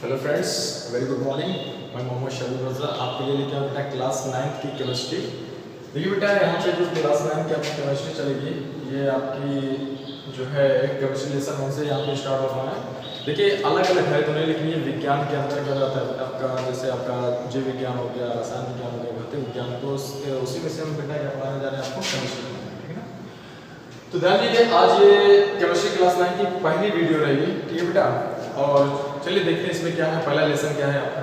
Hello friends, very good morning. मैं मोहम्मद शबीर रजा आपके लिए लेके आया बेटा क्लास 9th की केमिस्ट्री। देखिए बेटा, यहाँ पे जो क्लास 9 की आपकी केमिस्ट्री चलेगी, ये आपकी जो है केमिस्ट्री लेसन 1 से यहाँ पे स्टार्ट हो रहा है। देखिए अलग अलग है तो नहीं, लेकिन ये विज्ञान के अंदर क्या जाता है बेटा आपका, जैसे आपका जीव विज्ञान हो गया, रसायन विज्ञान हो गया, भौतिक विज्ञान, तो उसी में से हम बेटा क्या पढ़ाने जा रहे हैं आपको, केमिस्ट्री। ठीक है ना? तो ध्यान दीजिए, आज ये केमिस्ट्री क्लास 9 की पहली वीडियो रहेगी। ठीक है बेटा, और चलिए देखते हैं इसमें क्या है, पहला लेसन क्या है आपका।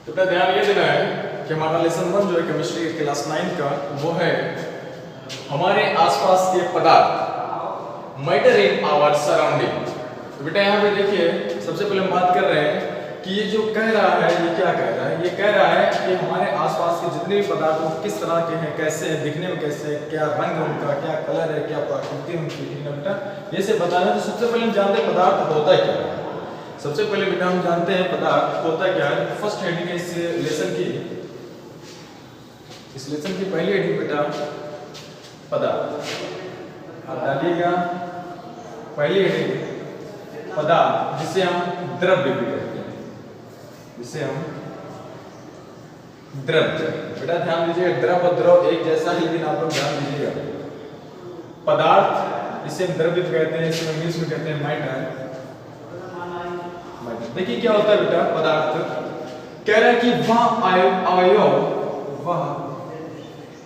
तो बेटा ध्यान ये देना है कि हमारा लेसन 1 जो है केमिस्ट्री क्लास 9 का, वो है हमारे आसपास के पदार्थ, मैटर इन आवर सराउंडिंग। तो बेटा यहाँ पे देखिए, सबसे पहले हम बात कर रहे हैं कि ये जो कह रहा है, ये क्या कह रहा है? ये कह रहा है कि हमारे आसपास के जितने भी पदार्थ वो किस तरह के हैं, कैसे हैं, दिखने में कैसे, क्या रंग है उनका, क्या कलर है, क्या प्रकृति उनकी। ठीक है बेटा, ये से बताना। तो सबसे पहले हम जानते हैं पदार्थ होता क्या है। सबसे पहले बेटा हम जानते हैं पदार्थ होता क्या है। फर्स्ट हेडिंग है इस लेसन की, इस लेसन की पहली हेडिंग बेटा पदार्थ। आप डालिएगा पहली हेडिंग पदार्थ, जिसे हम द्रव्य भी कहते हैं, जिसे हम द्रव्य। बेटा ध्यान दीजिए, द्रव और द्रव एक जैसा है, लेकिन आप लोग ध्यान दीजिएगा, पदार्थ इसे हम द्रव्य कहते हैं, इसे इंग्लिश में कहते हैं मैटर। देखिए क्या होता है बेटा पदार्थ, कह रहा है कि वह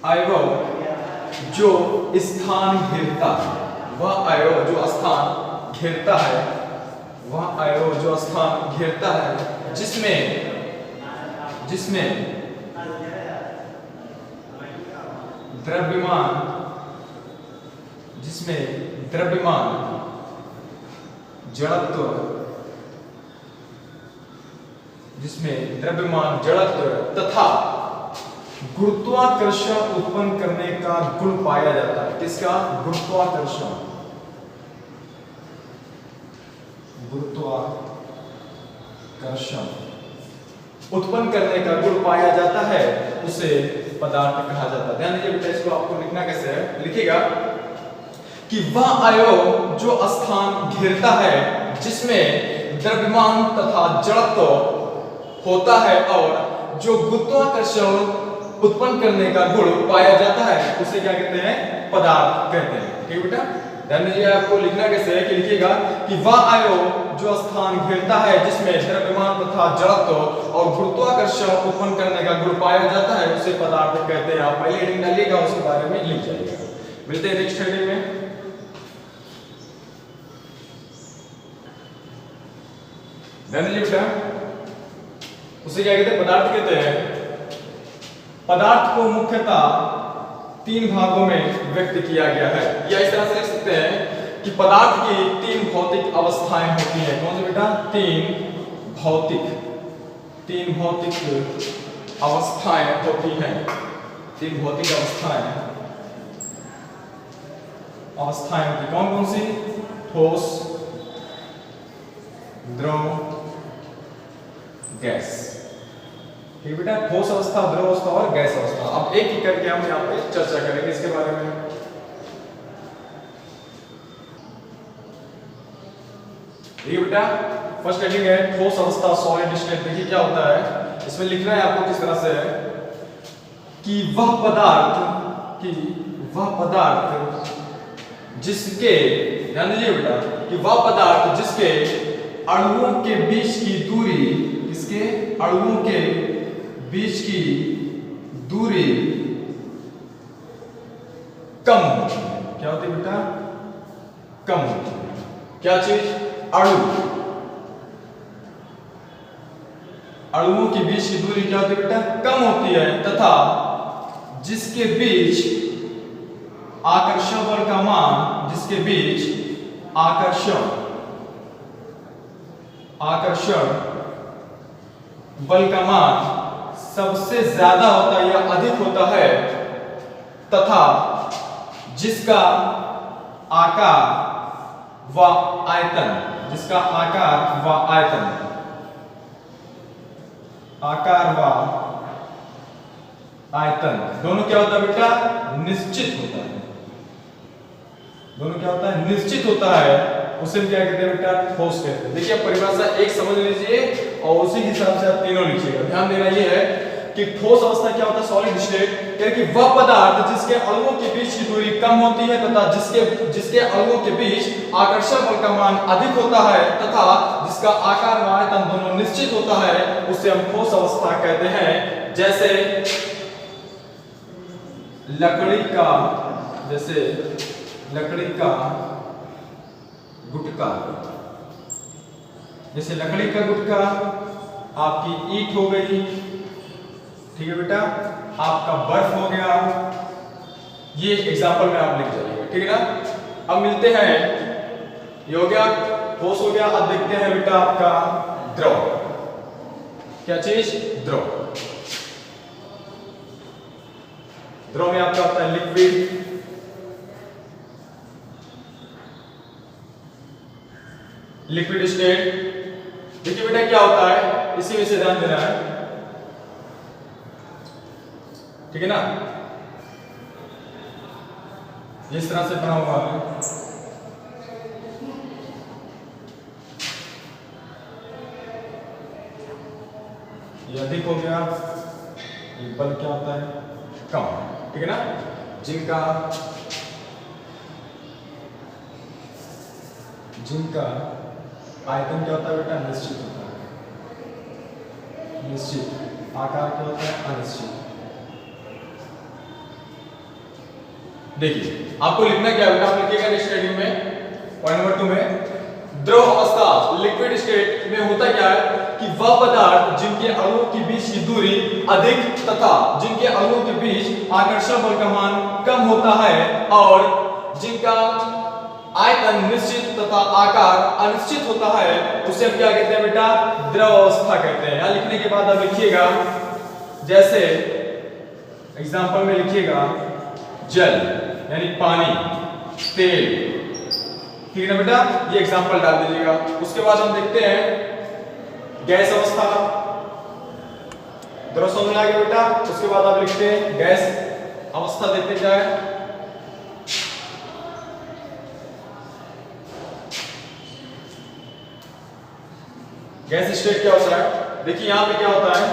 अवयव जो स्थान घेरता है, वह अवयव जो स्थान घेरता है, वह अवयव जो स्थान घेरता है, जिसमें द्रव्यमान जड़त्व तथा गुरुत्वाकर्षण उत्पन्न करने का गुण पाया जाता है। किसका? गुरुत्वाकर्षण उत्पन्न करने का गुण पाया जाता है, उसे पदार्थ कहा जाता है। ध्यान दीजिए बेटा, इसको आपको लिखना कैसे है, लिखिएगा कि वह अवयव जो स्थान घेरता है, जिसमें द्रव्यमान तथा जड़त्व होता है और जो गुरुत्वाकर्षण उत्पन्न करने का गुण पाया जाता है, उसे क्या कहते हैं? पदार्थ कहते हैं। ठीक है बेटा, ध्यान दीजिए, आपको लिखना कैसे है कि लिखिएगा कि वह अवयव जो स्थान घेरता है, जिसमें द्रव्यमान तथा जड़त्व और गुरुत्वाकर्षण उत्पन्न करने का गुण पाया जाता है, उसे पदार्थ कहते हैं। आप पहले हेडिंग डालिएगा, उसके बारे में लिख जाइएगा। मिलते हैं नेक्स्ट हेडिंग में। ध्यान दीजिए बेटा, उसे क्या कहते हैं? पदार्थ कहते हैं। पदार्थ को मुख्यतः 3 भागों में व्यक्त किया गया है, या इस तरह से लिख सकते हैं कि पदार्थ की 3 भौतिक अवस्थाएं होती हैं। कौन सी बेटा? 3 भौतिक अवस्थाएं होती हैं। 3 भौतिक अवस्थाएं होती, कौन कौन सी? ठोस, द्रव, गैस। ठीक बेटा, ठोस अवस्था, द्रव अवस्था और गैस अवस्था। अब एक एक करके हम यहाँ पे चर्चा करेंगे इसके बारे में। देखिए बेटा, फर्स्ट हेडिंग है ठोस अवस्था, सॉलिड स्टेट। देखिए क्या होता है, इसमें लिखना है आपको किस तरह से है कि वह पदार्थ जिसके, ध्यान दीजिए बेटा, कि वह पदार्थ जिसके अणुओं के बीच की दूरी, इसके अणुओं के बीच की दूरी कम होती है। क्या होती है बेटा? कम होती है। क्या चीज? अणुओं के बीच की दूरी क्या होती है बेटा? कम होती है, तथा जिसके बीच आकर्षण बल का मान, जिसके बीच आकर्षण बल का मान सबसे ज्यादा होता है या अधिक होता है, तथा जिसका आकार व आयतन दोनों क्या होता है बेटा? निश्चित होता है। दोनों क्या होता है, निश्चित होता है, उसे हम क्या कहते हैं बेटा, ठोस कहते हैं। देखिए आप परिभाषा एक समझ लीजिए और उसी के हिसाब से आप तीनों लिखिएगा। ध्यान देना ये है कि ठोस अवस्था क्या होता है, सॉलिड स्टेट, यानी कि वह पदार्थ जिसके अणुओं के बीच की दूरी कम होती है तथा जिसके अणुओं के बीच आकर्षण बल का मान अधिक होता है तथा जिसका आकार व आयतन दोनों निश्चित होता है, उसे हम ठोस अवस्था कहते हैं। जैसे लकड़ी का गुटका, जैसे लकड़ी का गुटका आपकी ईंट हो गई, ठीक है बेटा, आपका बर्फ हो गया, ये एग्जांपल में आप लिख जाइएगा, ठीक है ना। अब मिलते हैं, ये हो गया ठोस हो गया। अब देखते हैं बेटा आपका द्रव, क्या चीज, द्रव। द्रव में आपका होता है लिक्विड, लिक्विड स्टेट। देखिए बेटा क्या होता है, इसी में से ध्यान देना है, ठीक है ना। इस तरह से बना हुआ है, ये अधिक हो गया, ये बल क्या होता है, कम, ठीक है ना। जिनका आयतन क्या होता है बेटा, निश्चित होता है, निश्चित, आकार क्या होता है, अनिश्चित। देखिए आपको लिखना क्या बेटा, आप लिखिएगा नेक्स्ट हेडिंग में पॉइंट नंबर 2 में, द्रव अवस्था लिक्विड स्टेट में होता क्या है कि वह पदार्थ जिनके अणुओं के बीच की दूरी अधिक तथा जिनके अणुओं के बीच आकर्षण बल का मान कम होता है और जिनका आयतन निश्चित तथा आकार अनिश्चित होता है, उसे हम क्या कहते हैं बेटा, द्रव अवस्था कहते हैं। यहां लिखने के बाद आप लिखिएगा, जैसे एग्जांपल में लिखिएगा जल यानी पानी, तेल, ठीक है ना बेटा, ये एग्जांपल डाल दीजिएगा। उसके बाद हम देखते हैं गैस अवस्था, द्रव समझ में आ गया बेटा। उसके बाद आप लिखते हैं गैस अवस्था, देखते जाए। गैस स्टेट क्या होता है, देखिए यहां पे क्या होता है,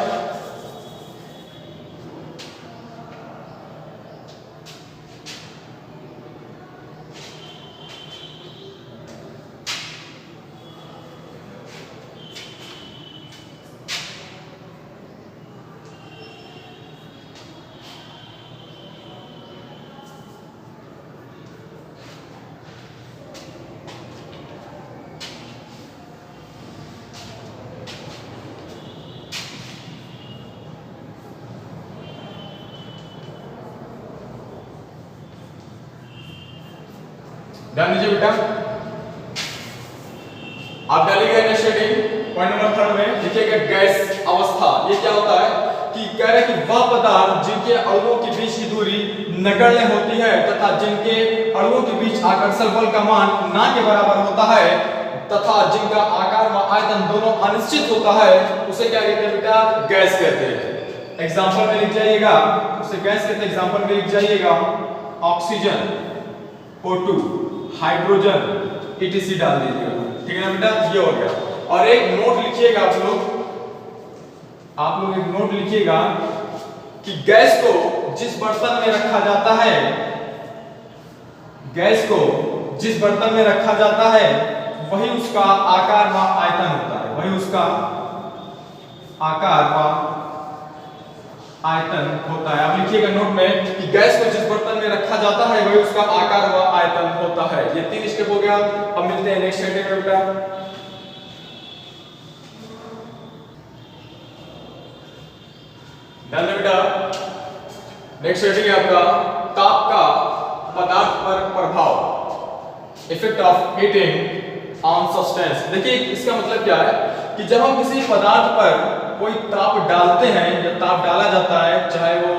ध्यान दीजिए बेटा, आप डालिएगा नेक्स्ट हेडिंग पॉइंट नंबर 3 में लिखिएगा गैस अवस्था। ये क्या होता है कि कह रहे कि वह पदार्थ जिनके अणुओं के बीच की दूरी नगण्य होती है तथा जिनके अणुओं के बीच आकर्षण बल का मान ना के बराबर होता है तथा जिनका आकार व आयतन दोनों अनिश्चित होता है, उसे क्या कहते हैं बेटा, गैस कहते हैं। एग्जांपल में लिख जाइएगा, उसे गैस कहते हैं। एग्जांपल में लिख जाइएगा ऑक्सीजन, O2, हाइड्रोजन, ETC डाल दीजिएगा, ठीक है ना बेटा, ये हो गया। और एक नोट लिखिएगा आप लोग एक नोट लिखिएगा कि गैस को जिस बर्तन में रखा जाता है, गैस को जिस बर्तन में रखा जाता है वही उसका आकार व आयतन होता है, वही उसका आकार व आयतन होता है। आप लिखिएगा नोट में कि गैस को जिस बर्तन में रखा जाता है वही उसका आकार व आयतन होता है। ये 3 स्टेप हो गया। अब मिलते हैं नेक्स्ट हेडिंग में बेटा। ध्यान दें बेटा, नेक्स्ट हेडिंग है आपका ताप का पदार्थ पर प्रभाव, effect of heating on substance. देखिए इसका मतलब क्या है कि जब हम किसी पदार्थ पर कोई ताप डालते हैं या ताप डाला जाता है, चाहे वो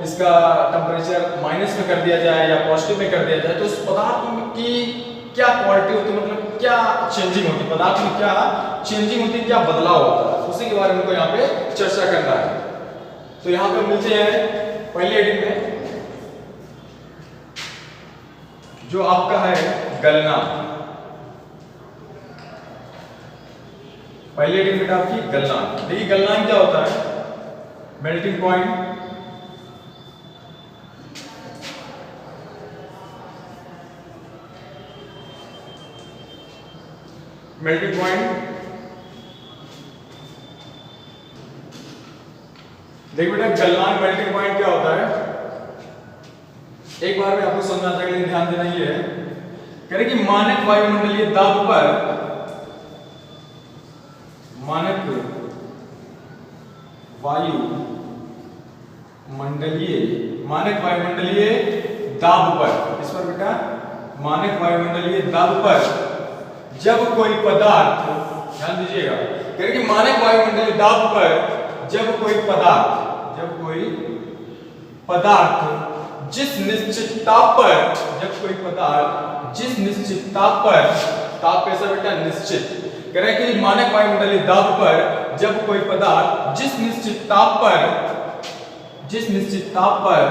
इसका टेम्परेचर माइनस में कर दिया जाए या पॉजिटिव में कर दिया जाए, तो उस पदार्थ की क्या क्वालिटी होती है, मतलब क्या चेंजिंग होती है, पदार्थ में क्या चेंजिंग होती है, क्या बदलाव होता है, उसी के बारे में यहाँ पे चर्चा करना है। तो यहाँ पे मिलते हैं पहले हेडिंग में जो आपका है गलना। पहली डिफिनेट आपकी गलनांक। देखिए गलनांक क्या होता है? Melting point, melting point. देखिए बेटा गलनांक मेल्टिंग पॉइंट क्या होता है? एक बार में आपको समझ आ जाएगा, लेकिन ध्यान देना ये है, कह रहे कि मानक वायुमंडलीय दाब पर, मानक वायुमंडलीय दाब पर, इस पर बेटा मानक वायुमंडलीय दाब पर जब कोई पदार्थ, ध्यान दीजिएगा, कह रहे कि मानक वायुमंडलीय दाब पर जब कोई पदार्थ जिस निश्चित ताप पर, ताप कैसा बेटा? निश्चित। कह रहे कि मानक वायुमंडलीय दाब पर जब कोई पदार्थ जिस निश्चित ताप पर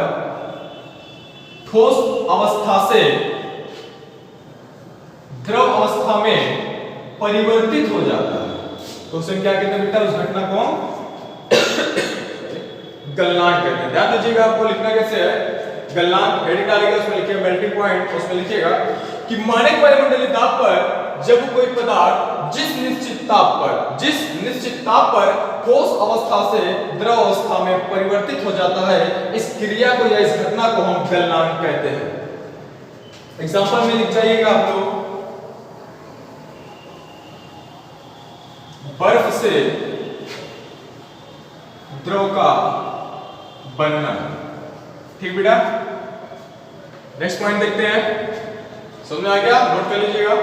ठोस अवस्था से द्रव अवस्था में परिवर्तित हो जाता है, तो उसे क्या कहते हैं बेटा? उस घटना को गलनांक कहते हैं। ध्यान दीजिएगा, आपको लिखना कैसे है? गलनांक हेडिंग डालिएगा, उसमें लिखिए मेल्टिंग पॉइंट, उसमें लिखिएगा कि मानक वायुमंडलीय दाब पर जब कोई पदार्थ जिस निश्चित ताप पर ठोस अवस्था से द्रव अवस्था में परिवर्तित हो जाता है, इस क्रिया को या इस घटना को हम गलनांक कहते हैं। एग्जांपल में लिख जाइएगा आप लोग, बर्फ से द्रव का बनना। ठीक बेटा, नेक्स्ट पॉइंट देखते हैं, समझ में आ गया? नोट कर लीजिएगा।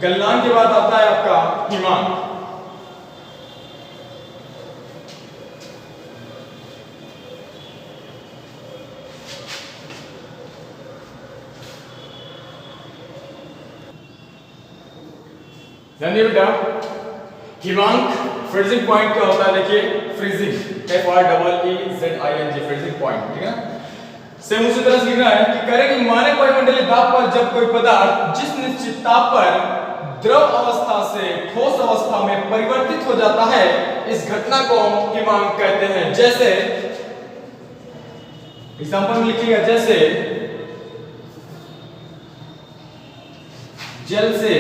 गलनांक के बाद आता है आपका हिमांक। ध्यान दिए बेटा, हिमांक फ्रीजिंग पॉइंट क्या होता है? देखिए फ्रीजिंग, FREEZING फ्रीजिंग पॉइंट, ठीक है। सेम उसी तरह से लिखना है कि कह रहे कि मानक वायुमंडलीय दाब पर जब कोई पदार्थ जिस निश्चित ताप पर द्रव अवस्था से ठोस अवस्था में परिवर्तित हो जाता है, इस घटना को हम हिमांक कहते हैं। जैसे एग्जांपल में लिखिएगा, जैसे जल से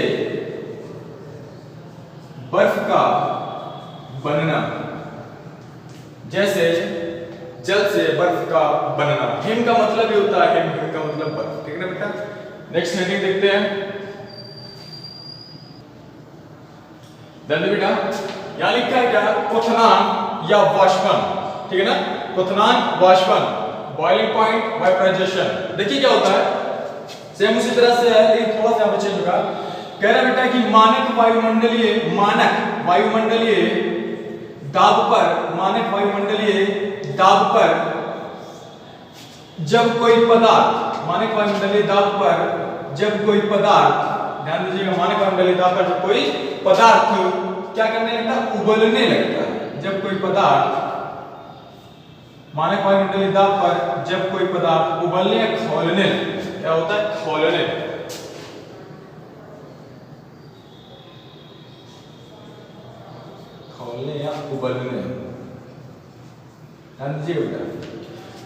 बर्फ का बनना, जैसे जल से बर्फ का बनना। हिम का मतलब ही होता है हिम का मतलब बर्फ, ठीक है ना बेटा। नेक्स्ट हेडिंग देखते हैं, बेटा यहां लिखा है क्या? क्वथनांक या वाष्पन, ठीक है ना। क्वथनांक, वाष्पन, बॉइलिंग पॉइंट, वाइपराइजेशन। देखिए क्या होता है, सेम उसी तरह से है, लेकिन थोड़ा सा यहां पे चेंज होगा। कह रहा बेटा कि मानक वायुमंडलीय दाब पर, जब कोई पदार्थ, ध्यान दीजिएगा, मानक वायुमंडलीय दाब पर जब कोई पदार्थ क्या करने लगता है? उबलने लगता है। जब कोई पदार्थ मानक वायुमंडलीय दाब पर जब कोई पदार्थ उबलने या खौलने, क्या होता है? खौलने। या उबलने, ध्यान दीजिए बेटा।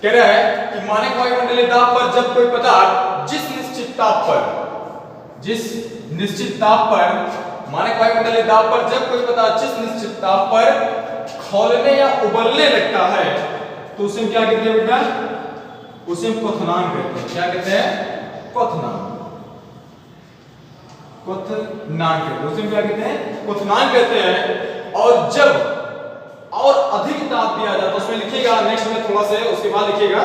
कह रहा है कि मानक वायुमंडलीय दाब पर जब कोई पदार्थ जिस निश्चित ताप पर मानक वायुमंडलीय दाब पर जब कोई पदार्थ जिस निश्चित ताप पर खौलने या उबलने लगता है, तो उसे क्या कहते हैं बेटा? उसे क्वथनांक कहते हैं। क्या कहते हैं? क्वथनांक कहते हैं। उसे क्या कहते हैं? क्वथनांक कहते हैं। और जब और अधिक ताप दिया जाता है, उसमें लिखिएगा नेक्स्ट में थोड़ा सा उसके बाद लिखिएगा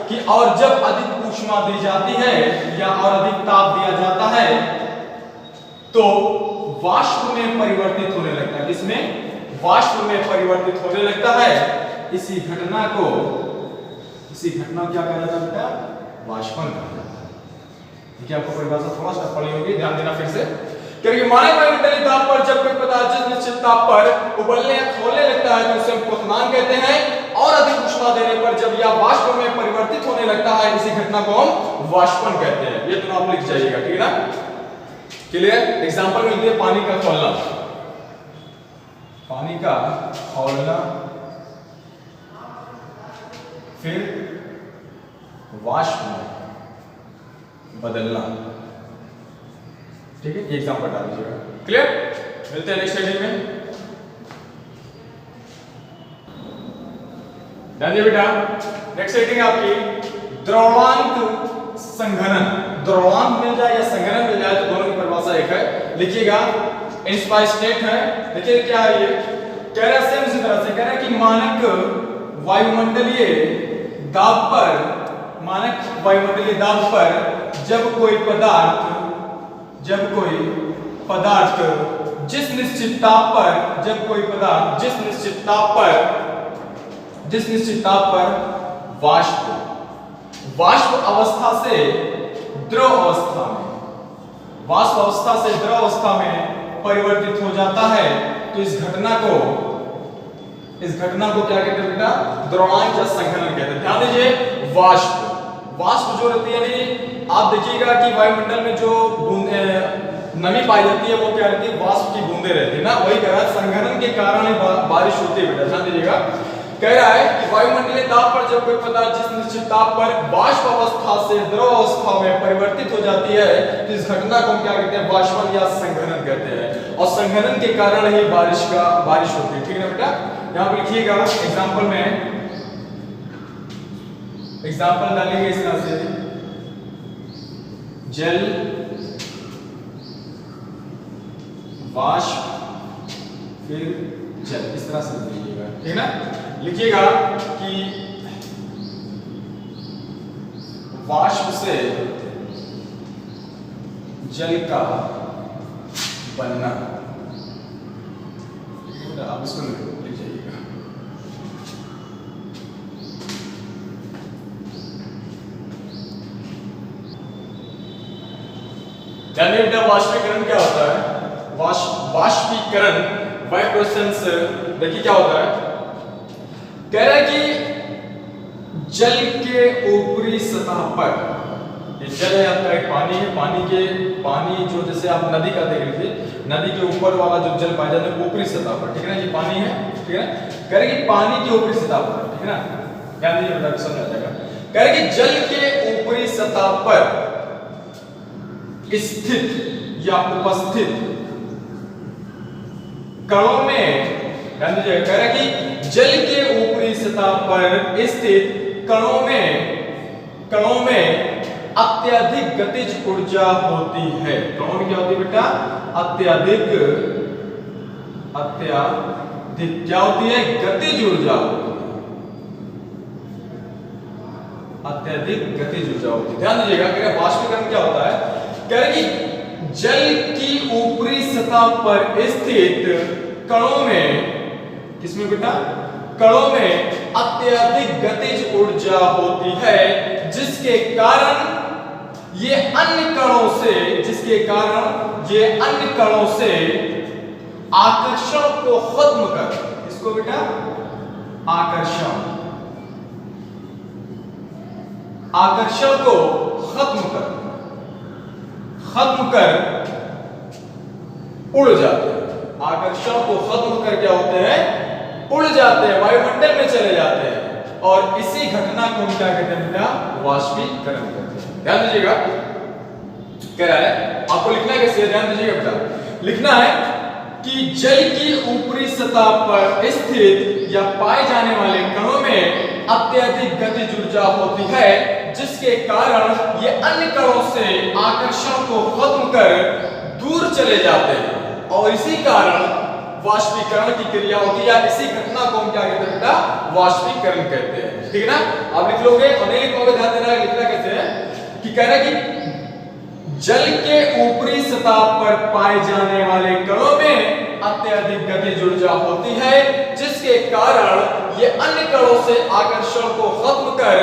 कि और जब अधिक ऊष्मा दी जाती है या और अधिक ताप दिया जाता है, तो वाष्प में परिवर्तित होने लगता है। किसमें? वाष्प में परिवर्तित होने लगता है। इसी घटना को क्या कहा जाता है बेटा? वाष्पन कहा जाता है। ठीक है, आपको परिभाषा थोड़ा सा पढ़ी होगी, ध्यान देना फिर से। क्योंकि मानक वायुमंडलीय दाब पर जब कोई पदार्थ जिस निश्चित ताप पर उबलने या खौलने लगता है, तो उसे हम क्वथनांक कहते हैं। और अधिक ऊष्मा देने पर जब यह वाष्प में परिवर्तित होने लगता है, इसी घटना को हम वाष्पन कहते हैं। ये दोनों आप लिख जाइएगा, ठीक है ना। क्लियर? एग्जांपल मिलती है पानी का खौलना, पानी का खौलना, फिर वाष्प में बदलना। ठीक है, ये एग्जांपल डाल दीजिएगा। क्लियर? मिलते हैं नेक्स्ट हेडिंग में। ध्यान दीजिए बेटा, नेक्स्ट हेडिंग आपकी द्रवणांक संघनन। द्रवणांक मिल जाए या संघनन मिल जाए तो दोनों की परिभाषा एक है। लिखिएगा, इंस्पाइस्टेट है। देखिए क्या है ये, कह रहा है इसी तरह से कह रहा है कि मानक वायुमंडलीय दाब पर, मानक वायुमंडलीय दाब पर जब कोई पदार्थ जिस निश्चित ताप पर, जब कोई पदार्थ जिस निश्चित ताप पर वाष्प अवस्था से द्रव अवस्था में, वाष्प अवस्था से द्रव अवस्था में परिवर्तित हो जाता है तो इस घटना को क्या कहते हैं बेटा? द्रवणांक या संघनन कहते हैं। ध्यान दीजिए, वाष्प जो रहती है, यानी आप देखिएगा कि वायुमंडल में जो नमी पाई जाती है वो क्या रहती है? वाष्प की बूंदें रहती है ना। वही कह रहा है संघनन के कारण बारिश होती है बेटा। ध्यान दीजिएगा, कह रहा है कि वायुमंडलीय दाब पर जब कोई पदार्थ जिस निश्चित ताप पर वाष्प अवस्था से द्रव अवस्था में परिवर्तित हो जाती है तो इस घटना को हम क्या कहते हैं? वाष्पन या संघनन कहते हैं। और संघनन के कारण ही बारिश होती है। ठीक है ना बेटा? यहां पर लिखिएगा, एग्जांपल डालेंगे इस तरह से, जल, वाष्प, फिर जल, इस तरह से लिखिएगा। ठीक है ना? लिखिएगा कि वाष्प से जल का बनना। आप इसको लिख जाइएगा। ध्यान दीजिए, वाष्पीकरण क्या होता है? वाष्पीकरण, वाइब्रेशंस, देखिए क्या होता है? कह रहा है कि जल के ऊपरी सतह पर, ये जल है आपका, एक पानी है, पानी जो जैसे आप नदी का देख रहे थे, नदी के ऊपर वाला जो जल पाया जाता है ऊपरी सतह पर। ठीक है ना? ये पानी है। ठीक है ना? कह रहे कि पानी के ऊपरी सतह पर, ठीक है ना? ध्यान दीजिए बेटा, समझ आ जाएगा। कह रहे कि जल के ऊपरी सतह पर स्थित या उपस्थित कणों में, ध्यान दीजिए, कह रहा है कि जल के ऊपरी सतह पर स्थित कणों में अत्यधिक गतिज ऊर्जा होती है। कणों में क्या होती है बेटा? अत्यधिक क्या होती है? गतिज ऊर्जा होती है। अत्यधिक गतिज ऊर्जा होती है। ध्यान दीजिएगा, कह रहा वाष्पीकरण क्या होता है? कह रहा कि जल की ऊपरी सतह पर स्थित कणों में, किसमें बेटा? कणों में अत्यधिक गतिज ऊर्जा होती है जिसके कारण ये अन्य कणों से आकर्षण को खत्म कर, इसको बेटा आकर्षण को खत्म कर उड़ जाते हैं। आकर्षण को खत्म कर क्या होते हैं? उड़ जाते हैं, वायुमंडल में चले जाते हैं। और इसी घटना को हम क्या कहते हैं बेटा? वाष्पीकरण कहते हैं। ध्यान दीजिएगा, कह रहा है आपको लिखना कैसे? ध्यान दीजिएगा बेटा, लिखना है कि जल की ऊपरी सतह पर स्थित या पाए जाने वाले कणों में अत्यधिक गतिज ऊर्जा होती है जिसके कारण ये अन्य कणों से आकर्षण को खत्म कर दूर चले जाते हैं और इसी कारण वाष्पीकरण की क्रिया होती है, या इसी घटना को हम क्या कहते हैं बेटा? वाष्पीकरण कहते हैं। ठीक है ना? आप लिख लोगे और नहीं लिखोगे, ध्यान देना है लिखना कैसे है कि कह रहा है कि जल के ऊपरी सतह पर पाए जाने वाले कणों में अत्यधिक गतिज ऊर्जा होती है जिसके कारण ये अन्य कणों से आकर्षण को खत्म कर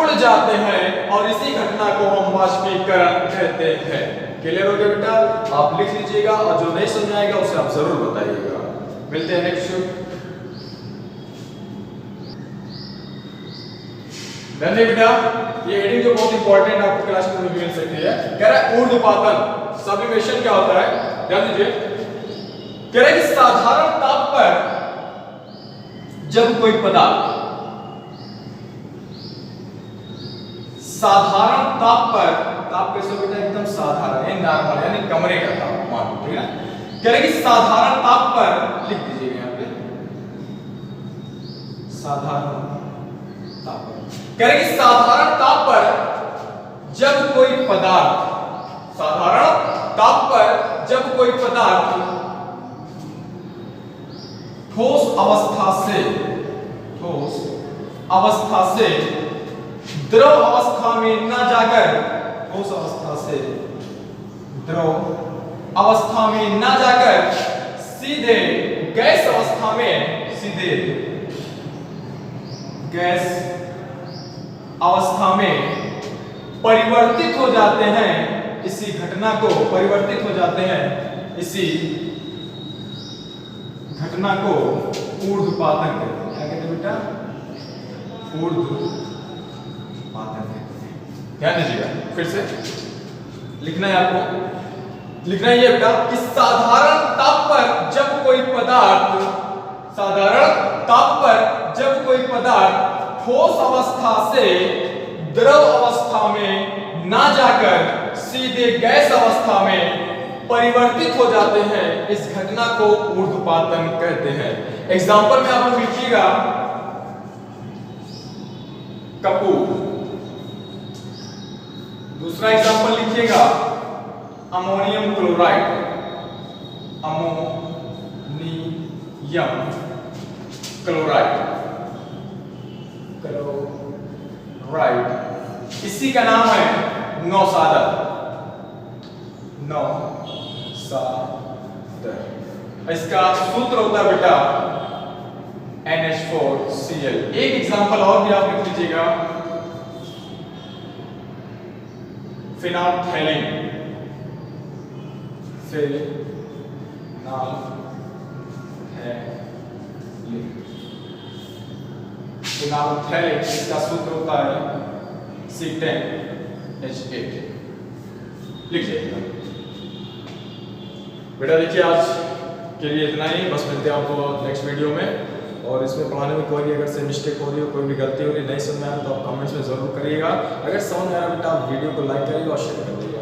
उड़ जाते हैं और इसी घटना को हम वाष्पीकरण कहते हैं। क्लियर हो गया बेटा? आप लिख लीजिएगा और जो नहीं समझ आएगा उसे आप जरूर बताइएगा। मिलते हैं नेक्स्ट। धन्यवाद बेटा, ये हेडिंग जो बहुत इंपॉर्टेंट आपको क्लास में मिल सकती है। कह रहा है ऊर्ध्वपातन, सब्लिमेशन क्या होता है, ध्यान दीजिए। कह रहे कि साधारण ताप पर जब कोई पदार्थ साधारण ताप पर, ताप कैसे बेटा, एकदम साधारण यानी नॉर्मल यानी कमरे का तापमान, ठीक है। कह रहे कि साधारण ताप पर, लिख दीजिएगा यहाँ पे साधारण ताप पर। कह रहे कि साधारण ताप पर जब कोई पदार्थ, साधारण ताप पर जब कोई पदार्थ ठोस अवस्था से द्रव अवस्था में न जाकर, ठोस अवस्था से द्रव अवस्था में न जाकर सीधे गैस अवस्था में, सीधे गैस अवस्था में परिवर्तित हो जाते हैं, इसी घटना को परिवर्तित हो जाते हैं, इसी घटना को ऊर्ध्वपातन कहते हैं। क्या कहते हैं बेटा, ऊर्ध्वपातन कहते हैं। ध्यान दीजिएगा, फिर से लिखना है आपको, लिखना है ये बेटा कि साधारण ताप पर जब कोई पदार्थ, साधारण ताप पर जब कोई पदार्थ ठोस अवस्था से द्रव अवस्था में ना जाकर सीधे गैस अवस्था में परिवर्तित हो जाते हैं, इस घटना को ऊर्ध्वपातन कहते हैं। एग्जांपल में आप लोग लिखिएगा कपूर, दूसरा एग्जांपल लिखिएगा अमोनियम क्लोराइड, अमोनियम क्लोराइड, इसी का नाम है नौसादर, इसका सूत्र होता है बेटा NH4Cl। एक एग्जांपल और भी आप लिख लीजिएगा, फिनाल्फथैलीन, फिनाल्फथैलीन, इसका सूत्र होता है C10H8। लिख जाइएगा बेटा। देखिए आज के लिए इतना ही, बस मिलते हैं आपको नेक्स्ट वीडियो में। और इसमें पढ़ाने में कोई भी अगर से मिस्टेक हो रही हो, कोई भी गलती हो रही है, नहीं समझ में आ रहा तो आप कमेंट्स में जरूर करिएगा। अगर समझ में आ रहा बेटा आप वीडियो को लाइक करिएगा और शेयर कर दीजिएगा।